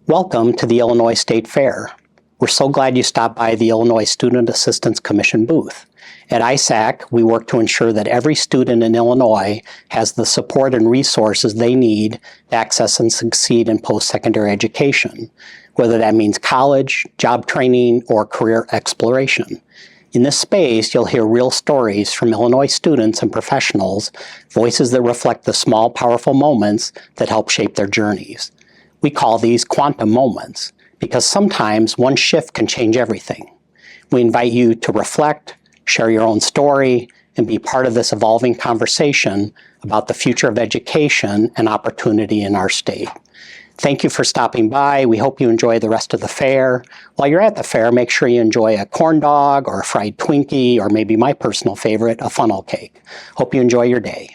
Welcome to the Illinois State Fair. We're so glad you stopped by the Illinois Student Assistance Commission booth. At ISAC, we work to ensure that every student in Illinois has the support and resources they need to access and succeed in post-secondary education, whether that means college, job training, or career exploration. In this space, you'll hear real stories from Illinois students and professionals, voices that reflect the small, powerful moments that help shape their journeys. We call these quantum moments because sometimes one shift can change everything. We invite you to reflect, share your own story, and be part of this evolving conversation about the future of education and opportunity in our state. Thank you for stopping by. We hope you enjoy the rest of the fair. While you're at the fair, make sure you enjoy a corn dog or a fried Twinkie, or maybe my personal favorite, a funnel cake. Hope you enjoy your day.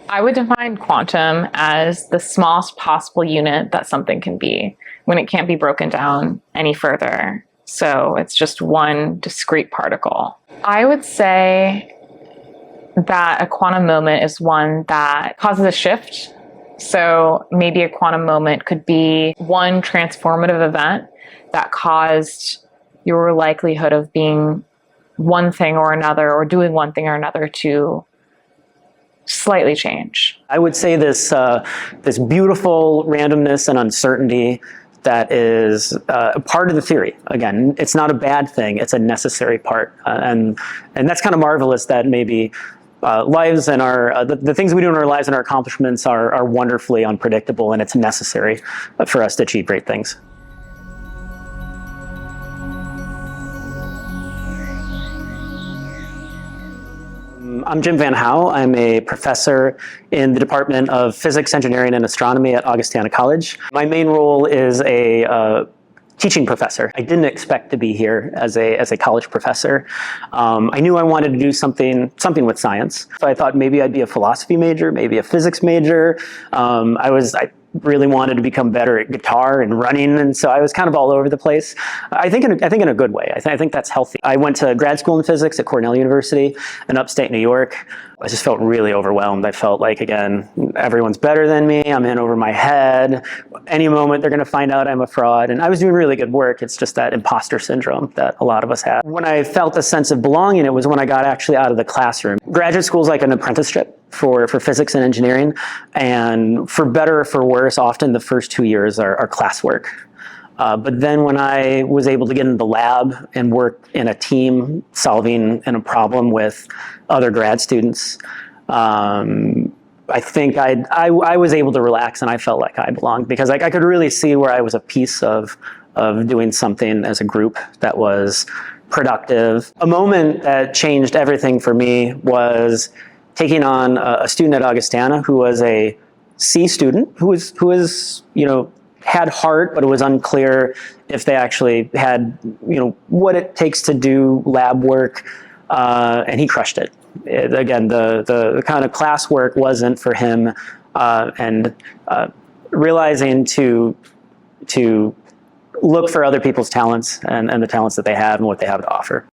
I would define quantum as the smallest possible unit that something can be when it can't be broken down any further. So it's just one discrete particle. I would say that a quantum moment is one that causes a shift. So maybe a quantum moment could be one transformative event that caused your likelihood of being one thing or another, or doing one thing or another, to slightly change. I would say this beautiful randomness and uncertainty that is a part of the theory. Again, it's not a bad thing, it's a necessary part. And that's kind of marvelous that maybe lives and the things we do in our lives and our accomplishments are wonderfully unpredictable, and it's necessary for us to achieve great things. I'm Jim Van Houw. I'm a professor in the Department of Physics, Engineering, and Astronomy at Augustana College. My main role is a teaching professor. I didn't expect to be here as a college professor. I knew I wanted to do something with science. So I thought maybe I'd be a philosophy major, maybe a physics major. I really wanted to become better at guitar and running, and so I was kind of all over the place. I think in a good way. I think that's healthy. I went to grad school in physics at Cornell University in upstate New York. I just felt really overwhelmed. I felt like, again, everyone's better than me. I'm in over my head. Any moment they're going to find out I'm a fraud. And I was doing really good work. It's just that imposter syndrome that a lot of us have. When I felt a sense of belonging, it was when I got actually out of the classroom. Graduate school is like an apprenticeship for physics and engineering. And for better or for worse, often the first 2 years are classwork. But then when I was able to get into the lab and work in a team solving a problem with other grad students, I think I was able to relax, and I felt like I belonged, because I could really see where I was a piece of doing something as a group that was productive. A moment that changed everything for me was taking on a student at Augustana who was a C student, who was had heart, but it was unclear if they actually had, what it takes to do lab work, and he crushed it. Again, the kind of class work wasn't for him, and realizing to look for other people's talents and the talents that they have and what they have to offer.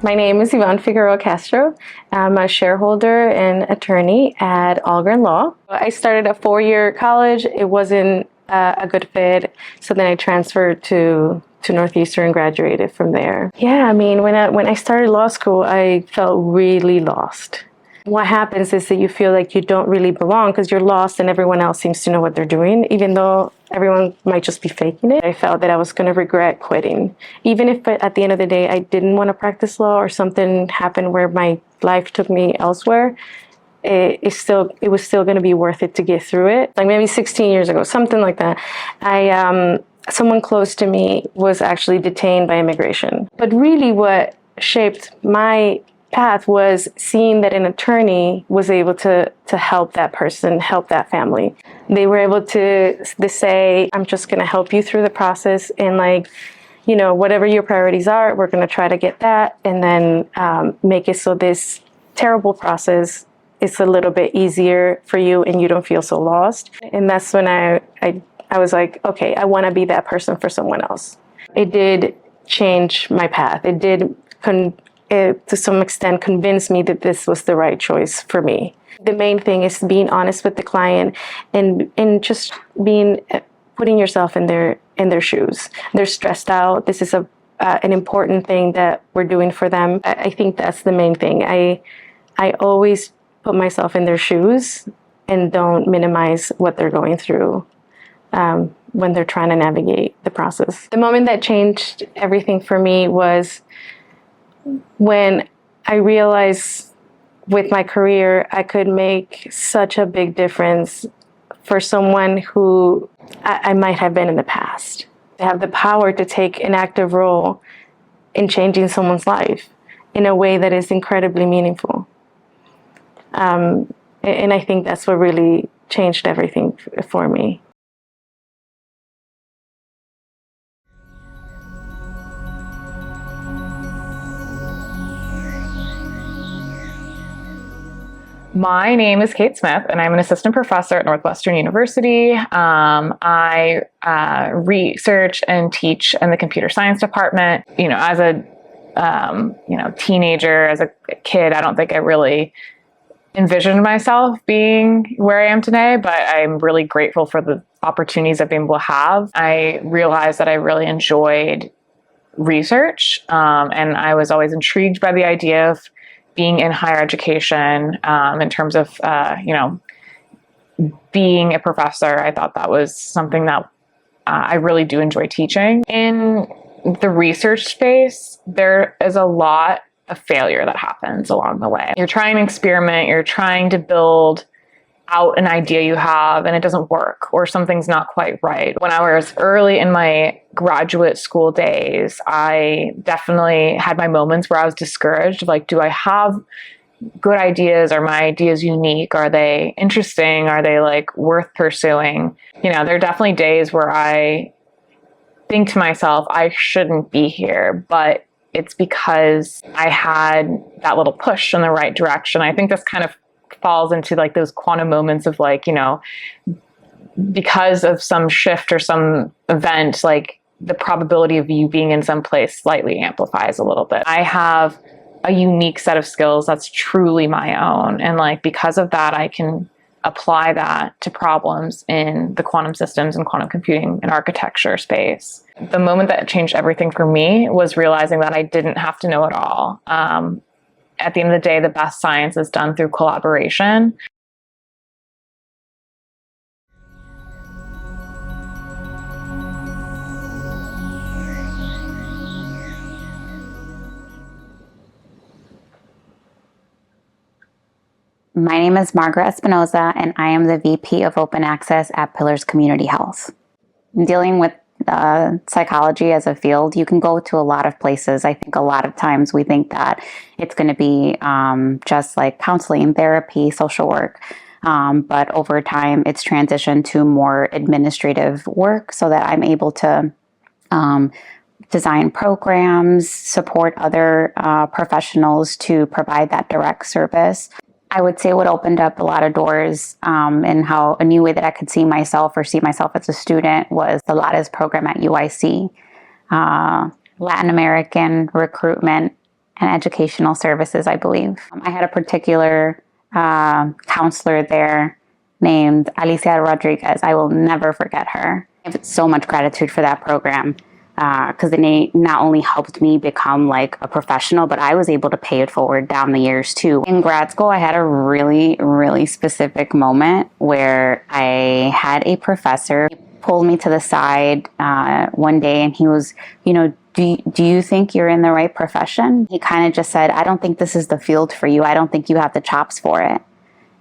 My name is Yvonne Figueroa Castro. I'm a shareholder and attorney at Algren Law. I started a 4-year college. It wasn't a good fit, so then I transferred to Northeastern and graduated from there. Yeah, I mean, when I started law school, I felt really lost. What happens is that you feel like you don't really belong because you're lost and everyone else seems to know what they're doing, even though everyone might just be faking it. I felt that I was going to regret quitting. Even if at the end of the day I didn't want to practice law, or something happened where my life took me elsewhere, it was still going to be worth it to get through it. Like maybe 16 years ago, something like that, someone close to me was actually detained by immigration. But really what shaped my path was seeing that an attorney was able to help that person, help that family. They were able to say, I'm just going to help you through the process, and whatever your priorities are, we're going to try to get that, and then make it so this terrible process is a little bit easier for you and you don't feel so lost. And that's when I was like, okay, I want to be that person for someone else. It did change my path. It did to some extent convinced me that this was the right choice for me. The main thing is being honest with the client and just putting yourself in their shoes. They're stressed out. This is an important thing that we're doing for them. I think that's the main thing. I always put myself in their shoes and don't minimize what they're going through when they're trying to navigate the process. The moment that changed everything for me was when I realized with my career, I could make such a big difference for someone who I might have been in the past. They have the power to take an active role in changing someone's life in a way that is incredibly meaningful. And I think that's what really changed everything for me. My name is Kate Smith, and I'm an assistant professor at Northwestern University. I research and teach in the computer science department. As a teenager, as a kid, I don't think I really envisioned myself being where I am today, but I'm really grateful for the opportunities I've been able to have. I realized that I really enjoyed research, and I was always intrigued by the idea of being in higher education, in terms of, being a professor. I thought that was something that I really do enjoy teaching. In the research space, there is a lot of failure that happens along the way. You're trying to experiment, you're trying to build out an idea you have and it doesn't work, or something's not quite right. When I was early in my graduate school days, I definitely had my moments where I was discouraged. Like, do I have good ideas? Are my ideas unique? Are they interesting? Are they worth pursuing? There are definitely days where I think to myself, I shouldn't be here, but it's because I had that little push in the right direction. I think this kind of falls into those quantum moments of because of some shift or some event, the probability of you being in some place slightly amplifies a little bit. I have a unique set of skills that's truly my own. And because of that, I can apply that to problems in the quantum systems and quantum computing and architecture space. The moment that changed everything for me was realizing that I didn't have to know it all. At the end of the day, the best science is done through collaboration. My name is Margaret Espinoza, and I am the VP of Open Access at Pillars Community Health. Dealing with psychology as a field, you can go to a lot of places. I think a lot of times we think that it's going to be just like counseling, therapy, social work. But over time, it's transitioned to more administrative work so that I'm able to design programs, support other professionals to provide that direct service. I would say what opened up a lot of doors and how a new way that I could see myself as a student was the Lattes program at UIC, Latin American Recruitment and Educational Services, I believe. I had a particular counselor there named Alicia Rodriguez. I will never forget her. I have so much gratitude for that program. Because they not only helped me become a professional, but I was able to pay it forward down the years too. In grad school, I had a really, really specific moment where I had a professor pull me to the side one day, and he was, do you think you're in the right profession? He kind of just said, I don't think this is the field for you. I don't think you have the chops for it.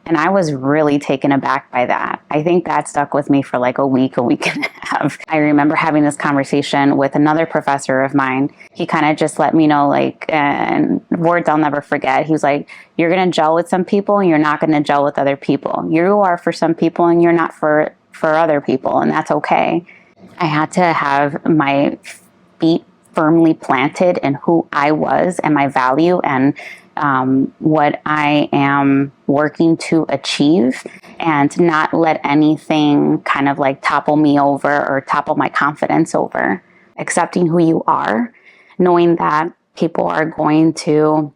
And I was really taken aback by that. I think that stuck with me for a week and a half. I remember having this conversation with another professor of mine. He kind of just let me know, and words I'll never forget. He was like, you're going to gel with some people and you're not going to gel with other people. You are for some people and you're not for other people, and that's okay. I had to have my feet firmly planted in who I was and my value and what I am working to achieve, and not let anything kind of topple me over or topple my confidence over. Accepting who you are, knowing that People are going to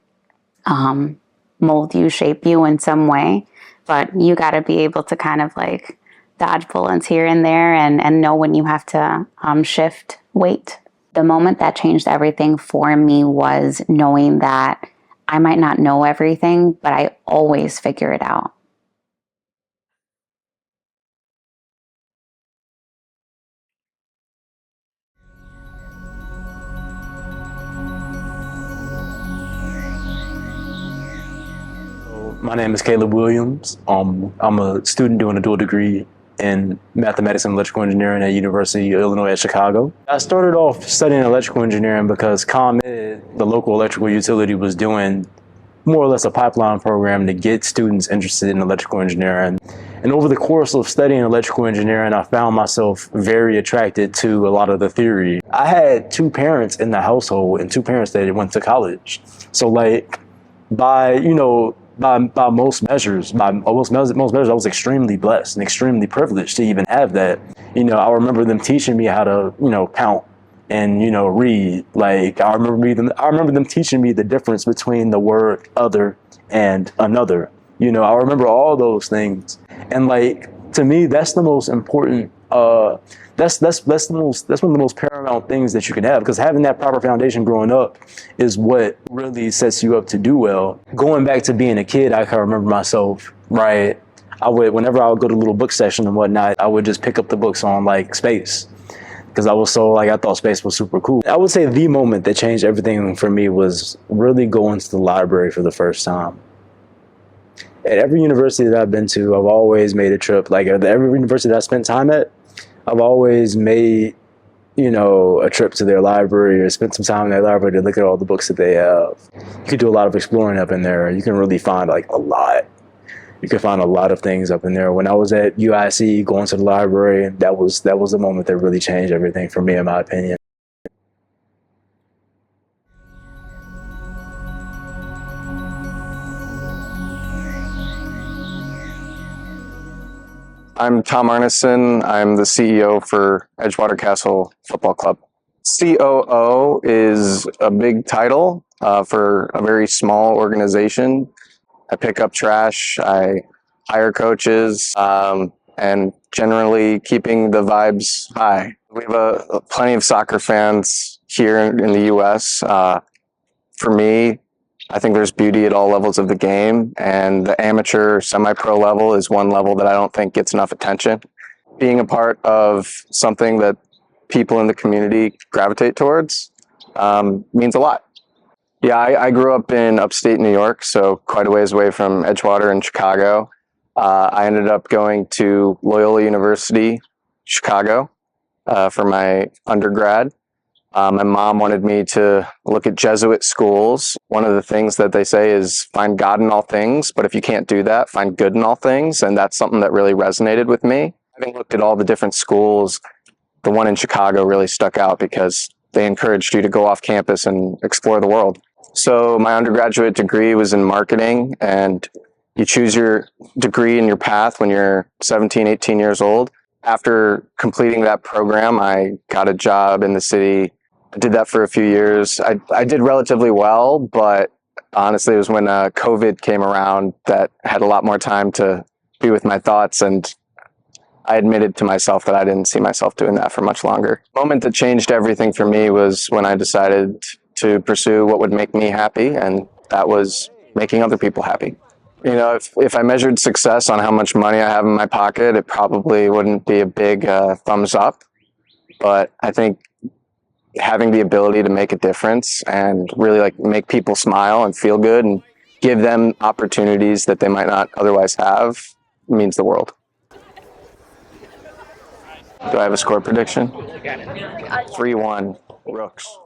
mold you, shape you in some way, but you got to be able to kind of like dodge bullets here and there and know when you have to shift weight. The moment that changed everything for me was knowing that I might not know everything, but I always figure it out. My name is Caleb Williams. I'm a student doing a dual degree in mathematics and electrical engineering at University of Illinois at Chicago. I started off studying electrical engineering because ComEd, the local electrical utility, was doing more or less a pipeline program to get students interested in electrical engineering. And over the course of studying electrical engineering, I found myself very attracted to a lot of the theory. I had two parents in the household and two parents that went to college. So like by most measures, I was extremely blessed and extremely privileged to even have that. I remember them teaching me how to, count and, read. Like I remember them teaching me the difference between the word other and another. I remember all those things. And like, to me, that's the most important, that's one of the most paramount things that you can have, because having that proper foundation growing up is what really sets you up to do well. Going back to being a kid, I can remember myself, right? Whenever I would go to little book session and whatnot, I would just pick up the books on like space, because I thought space was super cool. I would say the moment that changed everything for me was really going to the library for the first time. At every university that I've been to, I've always made a trip. Like at every university that I spent time at, I've always made, a trip to their library or spent some time in their library to look at all the books that they have. You can do a lot of exploring up in there. You can really find like a lot. You can find a lot of things up in there. When I was at UIC going to the library, that was the moment that really changed everything for me, in my opinion. I'm Tom Arneson. I'm the CEO for Edgewater Castle Football Club. COO is a big title for a very small organization. I pick up trash, I hire coaches, and generally keeping the vibes high. We have plenty of soccer fans here in the U.S. For me, I think there's beauty at all levels of the game, and the amateur semi-pro level is one level that I don't think gets enough attention. Being a part of something that people in the community gravitate towards means a lot. Yeah, I grew up in upstate New York, so quite a ways away from Edgewater and Chicago. I ended up going to Loyola University, Chicago, for my undergrad. My mom wanted me to look at Jesuit schools. One of the things that they say is find God in all things, but if you can't do that, find good in all things. And that's something that really resonated with me. Having looked at all the different schools, the one in Chicago really stuck out because they encouraged you to go off campus and explore the world. So my undergraduate degree was in marketing, and you choose your degree and your path when you're 17, 18 years old. After completing that program, I got a job in the city. I did that for a few years. I did relatively well, but honestly, it was when COVID came around that I had a lot more time to be with my thoughts, and I admitted to myself that I didn't see myself doing that for much longer. The moment that changed everything for me was when I decided to pursue what would make me happy, and that was making other people happy. If I measured success on how much money I have in my pocket, it probably wouldn't be a big thumbs up, but I think having the ability to make a difference and really like make people smile and feel good and give them opportunities that they might not otherwise have means the world. Do I have a score prediction? 3-1 Rooks.